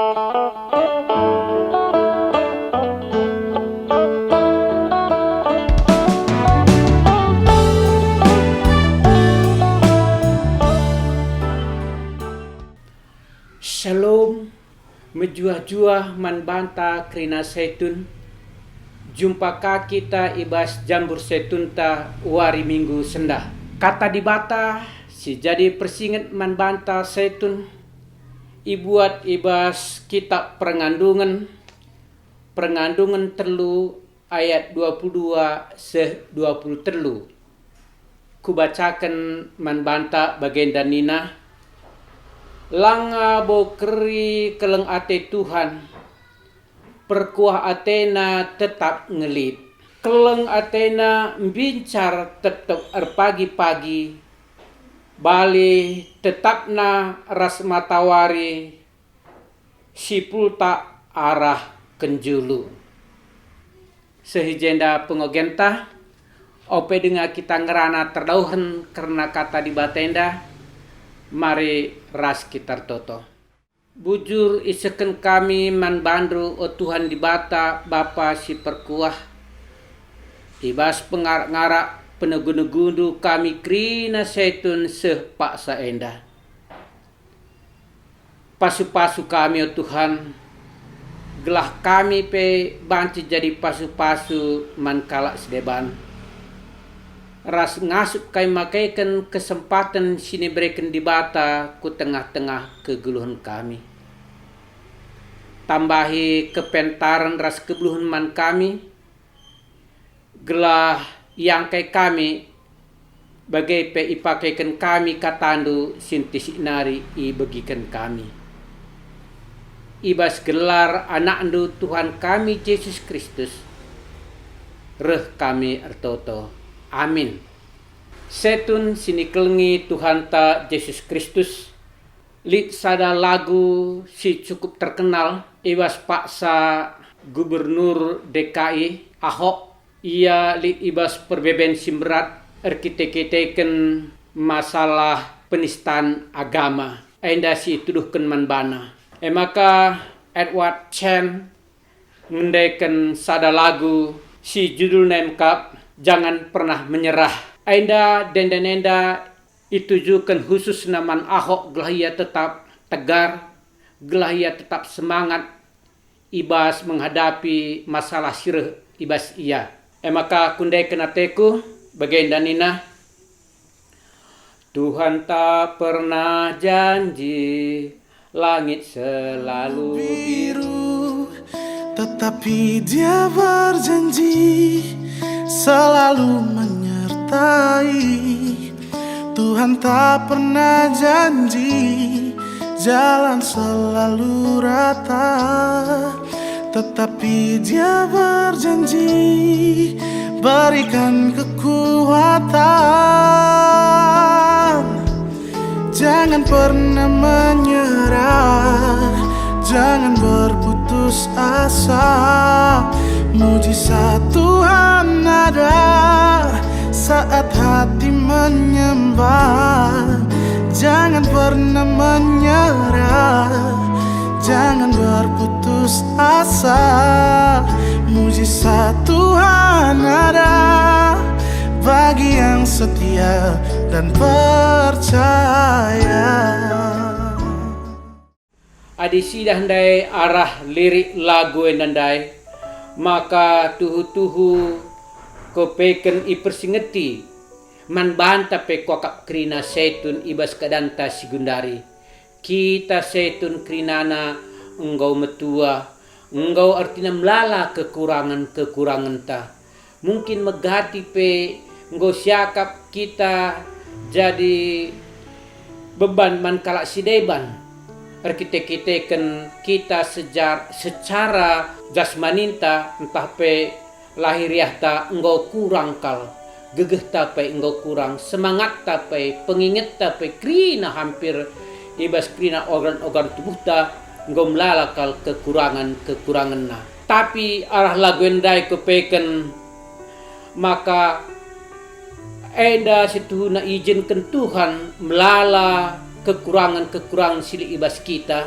Shalom, menjuah-juah man banta krina setun. Jumpaka kita ibas jambur setun ta wari minggu sendah. Kata di bata si jadi persinget man banta setun. Ibuat ibas kitab perengandungan telu ayat 22 se 20 telu. Kubacakan man banta bagenda nina. Langa bokeri keleng ate Tuhan, perkuah atena tetap ngelit. Keleng atena bincar tetap pagi-pagi, bali tetapna ras matawari, sipul tak arah kenjulu. Sehijenda pengogenta, ope dengar kita ngerana terdauhan karena kata di batenda. Mari ras kita toto. Bujur iseken kami man bandru o Tuhan di bata Bapa si perkuah. Ibas pengarak-ngarak penegundu kami krina setun sepak saenda. Pasu-pasu kami o Tuhan. Gelah kami pe banci jadi pasu-pasu man kalak sedeban. Ras ngasup kai makaikan kesempatan sini berikan di bata ku tengah-tengah kegeluhan kami. Tambahi kepentaran ras kegeluhan man kami. Gelah yang kai kami bagai pe ipakaikan kami katandu sintis nari i bagikan kami. Ibas gelar anak andu Tuhan kami Yesus Kristus. Reh kami ertoto. Amin. Setun sini kelengi Tuhan ta Yesus Kristus. Lit sada lagu si cukup terkenal. Ibas paksa Gubernur DKI Ahok. Ia lit ibas perbeben simberat. Erkite-kiteken masalah penistaan agama. Enda si tuduhkan manbana. Maka Edward Chen mendaikan sada lagu si judul nemkap. Jangan pernah menyerah. Ainda denda-denda ditujukan khusus naman Ahok gelah ia tetap tegar, gelah ia tetap semangat ibas menghadapi masalah sireh ibas ia. Maka kundai kenateku bagenda nina. Tuhan tak pernah janji langit selalu biru, tetapi Dia berjanji selalu menyertai. Tuhan tak pernah janji jalan selalu rata, tetapi Dia berjanji berikan kekuatan. Jangan pernah menyerah, jangan berputus asa. Mujizat Tuhan ada saat hati menyembah. Jangan pernah menyerah, jangan berputus asa. Mujizat Tuhan ada bagi yang setia dan percaya. Adisi dandai arah lirik lagu endandai. Maka tuhu-tuhu kopeken ipersingeti man banta pe kokap krina setun ibas kadanta sigundari. Kita setun krinana engkau metua, engkau artinya melala kekurangan ta. Mungkin megati pe engkau siakap kita jadi beban man kalak sideban. Arkite-kiteken kita secara jasmaninta entah pe lahiriah ta engkau kurang kal, gegeh ta pe engkau kurang, semangat ta pe, penginget ta pe krina hampir ibas krina organ-organ tubuh ta engkau melalakal kekurangan na. Tapi arah lagu endai kepeken maka enda situ na izinkan Tuhan melala kekurangan sili ibas kita.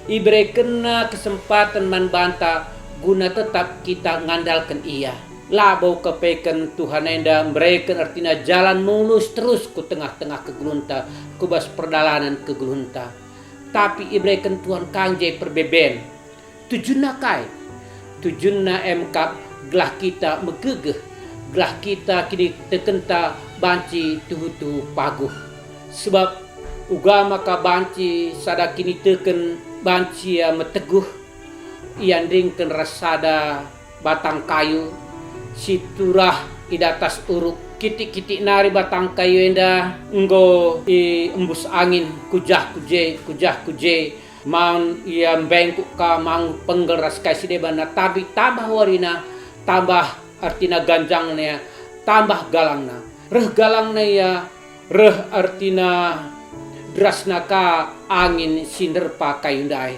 Iberikan kesempatan man banta guna tetap kita ngandalkan ia. Labau kepekan Tuhan enda memberikan artinya jalan mulus terus ku tengah-tengah kegelunta, kubas perdalanan kegelunta. Tapi iberikan Tuhan kangje perbeben. Tujunna kai, tujunna emkap gelah kita megegeh, gelah kita kini tekenta banci tuhu-tuhu paguh. Sebab ugama ka banci sada kini teken banci ya meteguh, ian ringken rasada batang kayu, siturah idatas uruk kitik-kitik nari batang kayu enda enggo i embus angin kujah kuje maun ia bengkuk ka mang penggeras kasih debana tapi tambah warina tambah artina ganjangnya tambah galangna reh galangna ya reh artina drasna ka angin sinerpa kayu ndai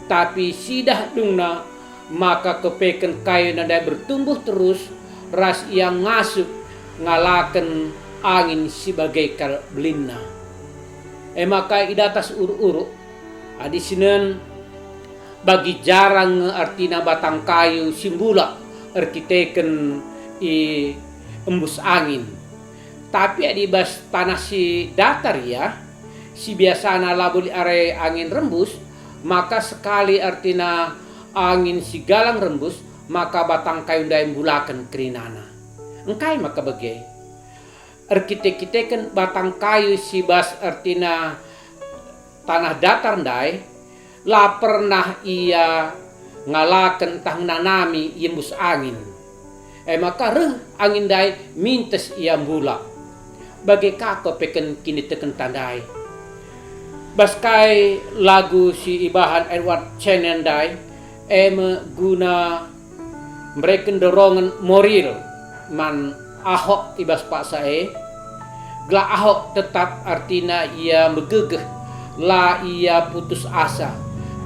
tapi sidah dungna maka kepeken kayu nandai bertumbuh terus ras yang ngasup ngalaken angin sebagai kal belinna. Maka idatas uru-uru adisinen bagi jarang artina batang kayu simbula arkiteken i embus angin. Tapi adibas tanah si datar ya si biasana labuli are angin rembus maka sekali artina angin si galang rembus maka batang kayu ndai bulakan kerinana. Engkai maka bagai arkitek-kiteken batang kayu si bas artina tanah datar ndai la pernah ia ngalaken tang nanami yembus angin. Maka reh angin ndai mintes ia bula. Bagai kako peken kini teken tandai. Baskai lagu si Ibahan Edward Cenendai guna mereka dorongan moral man Ahok ibas pak saya gla Ahok tetap artina ia megegeh la ia putus asa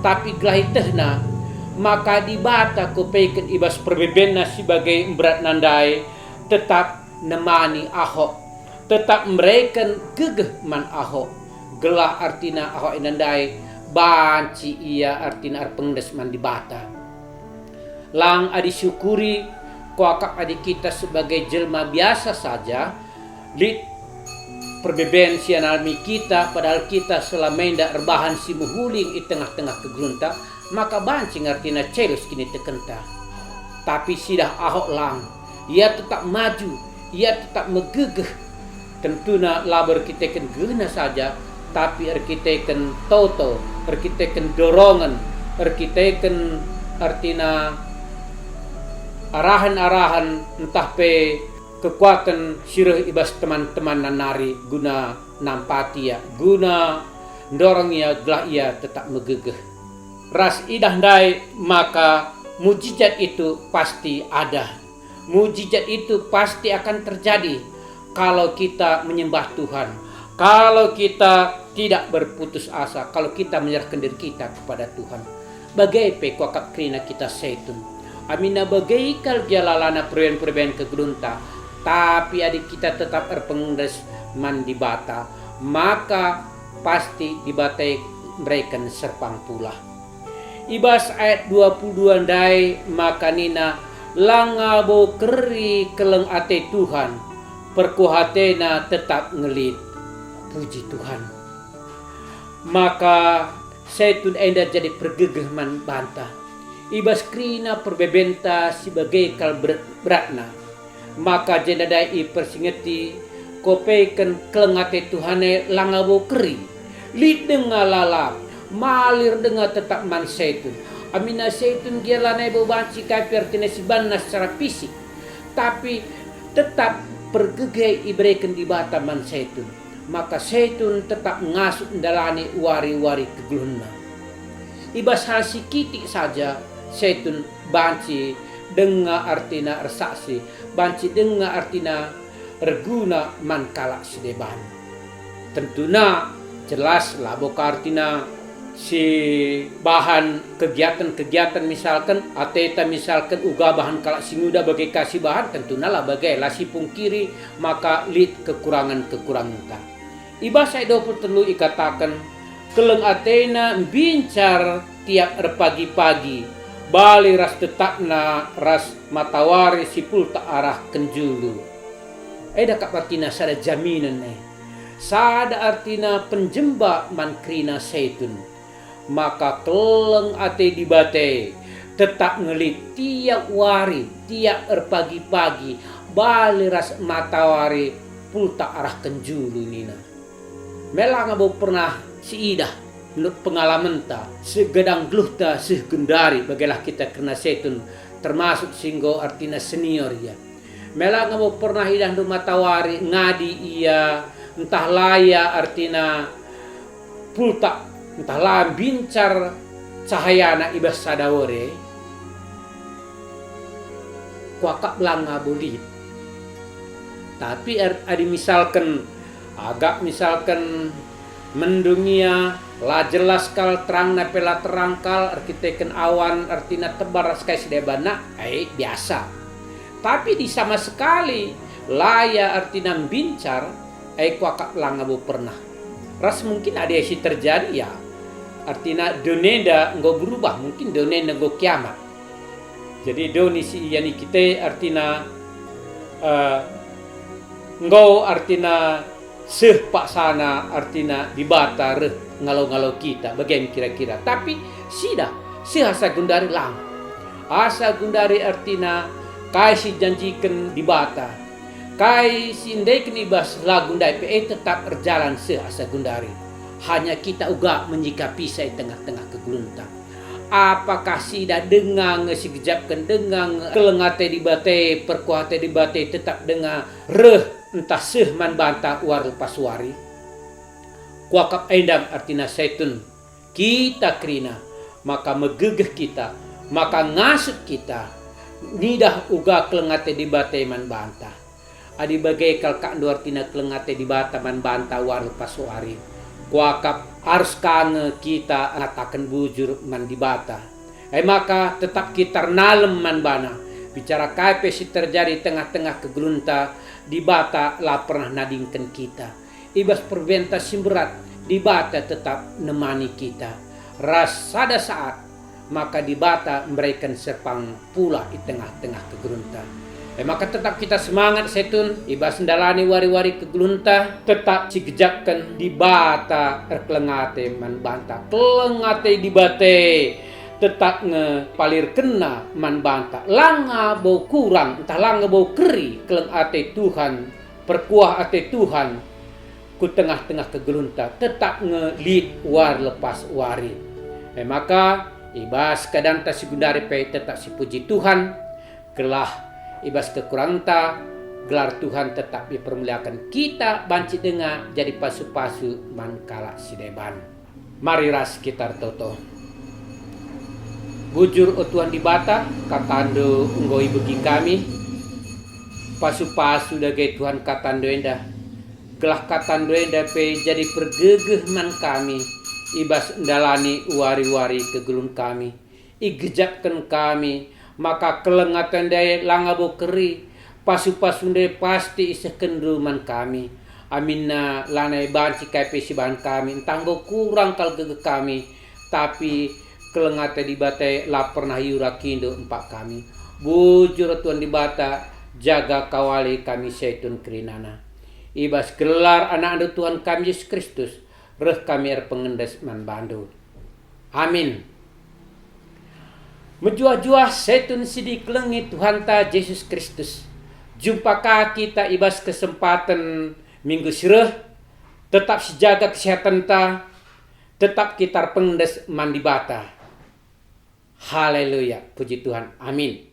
tapi glah itehna maka dibata kopeken ibas perbebena sebagai berat nandai tetap nemani Ahok tetap mereka gegeh man Ahok gelah artina Ahok nandai banci ia artina arpengdes man dibata. Lang adi syukuri kuakap adi kita sebagai jelma biasa saja di perbeben sianalmi kita padahal kita selamenda erbahan si muhuling i tengah-tengah kegrunta maka banci artina celus kini tekenta. Tapi sidah Ahok lang ia tetap maju ia tetap megegeh tentuna labar kita ken gena saja tapi arkiteken toto, arkiteken dorongan, arkiteken artina arahan-arahan entah pe kekuatan sirah ibas teman-teman nanari guna nampati ya, guna dorong ya gelah ia tetap megegeh. Ras idah ndai maka mujizat itu pasti ada. Mujizat itu pasti akan terjadi kalau kita menyembah Tuhan. Kalau kita tidak berputus asa, kalau kita menyerahkan diri kita kepada Tuhan. Bagai pe kuakap krina kita seitun. Amina bagai kal jalalana perben kegrunta. Tapi adik kita tetap erpengdes mandi bata. Maka pasti dibatai mereka serpang pula. Ibas ayat 22 ndai maka nina langabo keri keleng ate Tuhan. Perkuhatena tetap ngelit. Puji Tuhan. Maka seitun enda jadi pergegeh man bantah. Ibas krina perbebenta sebagai kal beratna. Maka jenadai persingeti kopeken kelengate Tuhane langabo keri. Lid denga lalap. Malir denga tetap man seitun. Amina seitun gialanai bobanci kafir tina sibanna secara fisik. Tapi tetap pergegeh iberikan di bata man seitun. Maka seitun tetap ngasuk dalani wari-wari kegelunna. Ibas hal sikitik saja seitun banci denga artina ersaksi, banci denga artina reguna man kalak sedeban. Tentuna jelas lah boka artina si bahan kegiatan-kegiatan misalkan ateta misalkan uga bahan kalak singuda bagai kasih bahan tentunya lah bagai lasi pungkiri maka lid kekurangan-kekurangan. Ibas saya 23 ikatakan keleng atena bincar tiap pagi-pagi, bali ras tetapna ras matawari sipul tak arah kenjulu. Eda kak artina sada jaminan sada artina penjemba mankrina seitun. Maka keleng ate dibate tetap ngelit tiap wari, tiap pagi-pagi, bali ras matawari pulta arah kenjulu nina. Melang abo pernah si idah menurut pengalaman ta segedang geluh ta segendari bagilah kita kena setun termasuk singgo artina senior ya. Melang abo pernah idah du matawari ngadi ia entah laya artina pulta entah lah bincar cahayana ibas sadawore kuakak langa bolit. Tapi ada misalkan agak misalkan mendungia la jelas kal terang na pela terangkal arkiteken awan artina tebar skai sedebana biasa. Tapi di sama sekali laya artina bincar kuakak langa bo pernah. Ras mungkin ada yang terjadi ya. Artina donenda nggo berubah, mungkin donenda nggo kiamat. Jadi doni si yani kita artina ngau artina seh paksana artina dibata reh ngalau-ngalau kita bagaimana kira-kira. Tapi sida si asa gundari lang. Asa gundari artina kai si janjikan dibata. Kai si indai kenibas lagundai pe tetap berjalan seh asa gundari. Hanya kita uga menyikapi saya tengah-tengah keguluntan. Apakah sida dengang sigejapkan dengang kelengate dibate perkuate dibate tetap dengar reh entah seh man bantah war lepas wari kuakap endam artina seitun kita krina maka megegeh kita maka ngasut kita nidah uga kelengate dibate man bantah adi bagai kalkak artina kelengate dibata man bantah war lepas wari kuakap harus kange kita ngatakan bujur man dibata. Maka tetap kita nalem man bana. Bicara kaipe si terjadi tengah-tengah kegelunta dibata lah pernah nadingkan kita. Ibas perbenta simberat dibata tetap nemani kita. Ras sada saat maka dibata memberikan serpang pula di tengah-tengah kegelunta. Maka tetap kita semangat setun ibas ndalani wari-wari kegelunta tetap sigejapkan dibata erkelengate man banta kelengate dibate tetap ngepalir kena man banta langa bau kurang entah langa bau keri kelengate Tuhan perkuah ate Tuhan ku tengah-tengah kegelunta tetap ngelit war lepas wari. Maka ibas kadang ta sigundari pe tetap si puji Tuhan gelah ibas kekurangan ta gelar Tuhan tetap dipermuliakan kita banci dengar jadi pasu-pasu mankala sideban. Mari ras kita toto bujur o Tuhan dibata katando unggoi begi kami pasu-pasu dagai Tuhan katando endah gelah katando endah pe jadi pergegeh man kami ibas ndalani wari-wari kegulung kami igejapkan kami maka kelengatan daya langabo keri pasu-pasu daya pasti iseh kenduman kami aminna lanai banci kaipe si bahan kami entanggo kurang kal gege kami tapi kelengatan dibata la pernah yurakindo empak kami bujur Tuhan dibata jaga kawali kami seitun kerinana ibas gelar anak-anak Tuhan kami Yesus Kristus reh kami pengendes man bandu amin. Menjua-jua setun sidik lengi Tuhan ta Yesus Kristus. Jumpakah kita ibas kesempatan minggu sireh tetap sejaga kesehatan ta tetap kita pengendes mandi bata. Haleluya, puji Tuhan, amin.